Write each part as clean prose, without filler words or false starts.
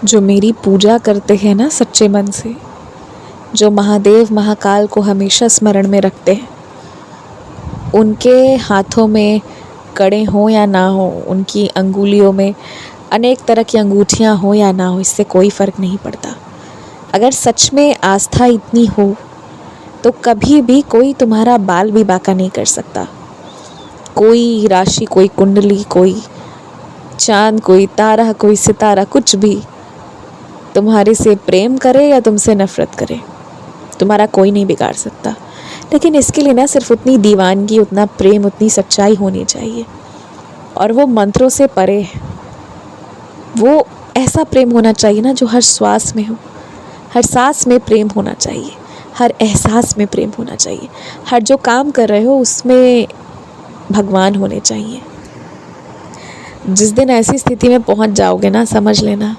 जो मेरी पूजा करते हैं ना सच्चे मन से, जो महादेव महाकाल को हमेशा स्मरण में रखते हैं, उनके हाथों में कड़े हों या ना हो, उनकी अंगुलियों में अनेक तरह की अंगूठियाँ हो या ना हो, इससे कोई फ़र्क नहीं पड़ता। अगर सच में आस्था इतनी हो तो कभी भी कोई तुम्हारा बाल भी बांका नहीं कर सकता। कोई राशि, कोई कुंडली, कोई चांद, कोई तारा, कोई सितारा, कुछ भी तुम्हारे से प्रेम करे या तुमसे नफरत करे, तुम्हारा कोई नहीं बिगाड़ सकता। लेकिन इसके लिए ना सिर्फ उतनी दीवानगी, उतना प्रेम, उतनी सच्चाई होनी चाहिए, और वो मंत्रों से परे है। वो ऐसा प्रेम होना चाहिए ना जो हर श्वास में हो, हर सांस में प्रेम होना चाहिए, हर एहसास में प्रेम होना चाहिए, हर जो काम कर रहे हो उसमें भगवान होने चाहिए। जिस दिन ऐसी स्थिति में पहुंच जाओगे ना, समझ लेना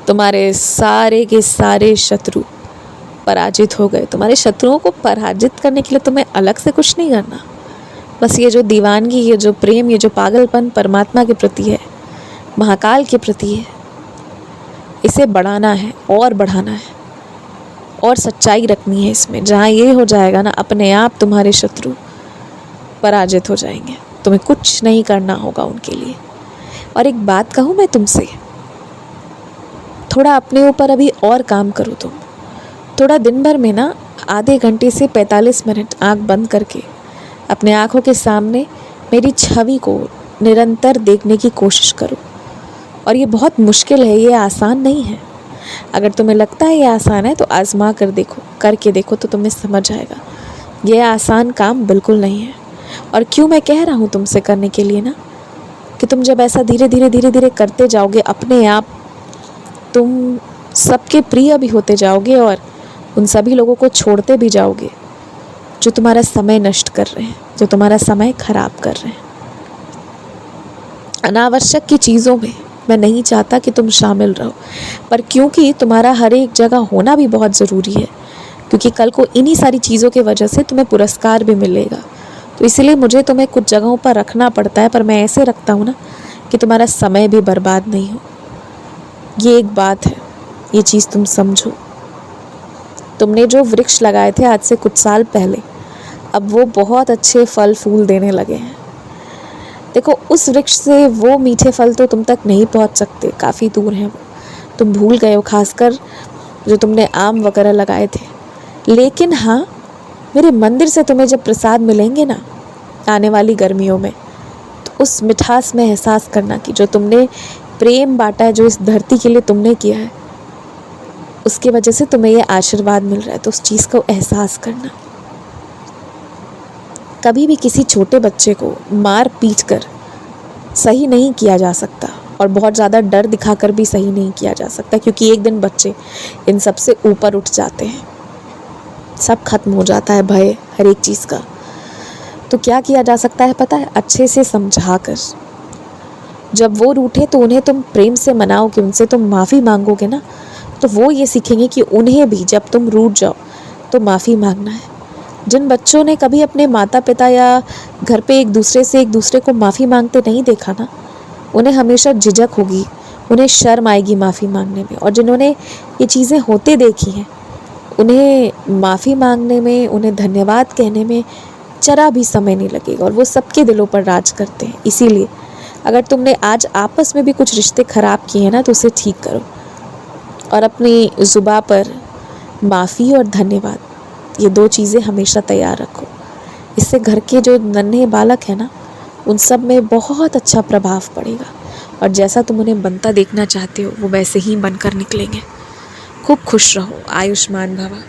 तुम्हारे सारे के सारे शत्रु पराजित हो गए। तुम्हारे शत्रुओं को पराजित करने के लिए तुम्हें अलग से कुछ नहीं करना, बस ये जो दीवानगी, ये जो प्रेम, ये जो पागलपन परमात्मा के प्रति है, महाकाल के प्रति है, इसे बढ़ाना है और बढ़ाना है और सच्चाई रखनी है इसमें। जहाँ ये हो जाएगा ना, अपने आप तुम्हारे शत्रु पराजित हो जाएंगे, तुम्हें कुछ नहीं करना होगा उनके लिए। और एक बात कहूँ मैं तुमसे, थोड़ा अपने ऊपर अभी और काम करो। तुम थोड़ा दिन भर में ना आधे घंटे से 45 मिनट आँख बंद करके अपने आँखों के सामने मेरी छवि को निरंतर देखने की कोशिश करो। और ये बहुत मुश्किल है, ये आसान नहीं है। अगर तुम्हें लगता है ये आसान है तो आजमा कर देखो, करके देखो, तो तुम्हें समझ आएगा ये आसान काम बिल्कुल नहीं है। और क्यों मैं कह रहा हूँ तुमसे करने के लिए ना, कि तुम जब ऐसा धीरे धीरे करते जाओगे, अपने आप तुम सबके प्रिय भी होते जाओगे और उन सभी लोगों को छोड़ते भी जाओगे जो तुम्हारा समय नष्ट कर रहे हैं, जो तुम्हारा समय खराब कर रहे हैं। अनावश्यक की चीज़ों में मैं नहीं चाहता कि तुम शामिल रहो, पर क्योंकि तुम्हारा हर एक जगह होना भी बहुत ज़रूरी है, क्योंकि कल को इन्हीं सारी चीज़ों की वजह से तुम्हें पुरस्कार भी मिलेगा। तो इसलिए मुझे तुम्हें कुछ जगहों पर रखना पड़ता है, पर मैं ऐसे रखता हूँ ना कि तुम्हारा समय भी बर्बाद नहीं हो। ये एक बात है, ये चीज़ तुम समझो। तुमने जो वृक्ष लगाए थे आज से कुछ साल पहले, अब वो बहुत अच्छे फल फूल देने लगे हैं। देखो, उस वृक्ष से वो मीठे फल तो तुम तक नहीं पहुंच सकते, काफ़ी दूर हैं वो, तुम भूल गए हो, खासकर जो तुमने आम वगैरह लगाए थे। लेकिन हाँ, मेरे मंदिर से तुम्हें जब प्रसाद मिलेंगे ना आने वाली गर्मियों में, तो उस मिठास में एहसास करना कि जो तुमने प्रेम बांटा है, जो इस धरती के लिए तुमने किया है, उसकी वजह से तुम्हें ये आशीर्वाद मिल रहा है। तो उस चीज़ को एहसास करना। कभी भी किसी छोटे बच्चे को मार पीट कर सही नहीं किया जा सकता, और बहुत ज़्यादा डर दिखाकर भी सही नहीं किया जा सकता, क्योंकि एक दिन बच्चे इन सब से ऊपर उठ जाते हैं, सब खत्म हो जाता है भय हर एक चीज़ का। तो क्या किया जा सकता है पता है? अच्छे से समझा कर। जब वो रूठे तो उन्हें तुम प्रेम से मनाओगे, उनसे तुम माफ़ी मांगोगे ना, तो वो ये सीखेंगे कि उन्हें भी जब तुम रूठ जाओ तो माफ़ी मांगना है। जिन बच्चों ने कभी अपने माता पिता या घर पे एक दूसरे को माफ़ी मांगते नहीं देखा ना, उन्हें हमेशा झिझक होगी, उन्हें शर्म आएगी माफ़ी मांगने में। और जिन्होंने ये चीज़ें होते देखी हैं, उन्हें माफ़ी मांगने में, उन्हें धन्यवाद कहने में जरा भी समय नहीं लगेगा, और वो सबके दिलों पर राज करते हैं। इसीलिए अगर तुमने आज आपस में भी कुछ रिश्ते ख़राब किए हैं ना, तो उसे ठीक करो, और अपनी ज़ुबान पर माफ़ी और धन्यवाद, ये दो चीज़ें हमेशा तैयार रखो। इससे घर के जो नन्हे बालक हैं ना, उन सब में बहुत अच्छा प्रभाव पड़ेगा, और जैसा तुम उन्हें बनता देखना चाहते हो वो वैसे ही बनकर निकलेंगे। खूब खुश रहो, आयुष्मान भवा।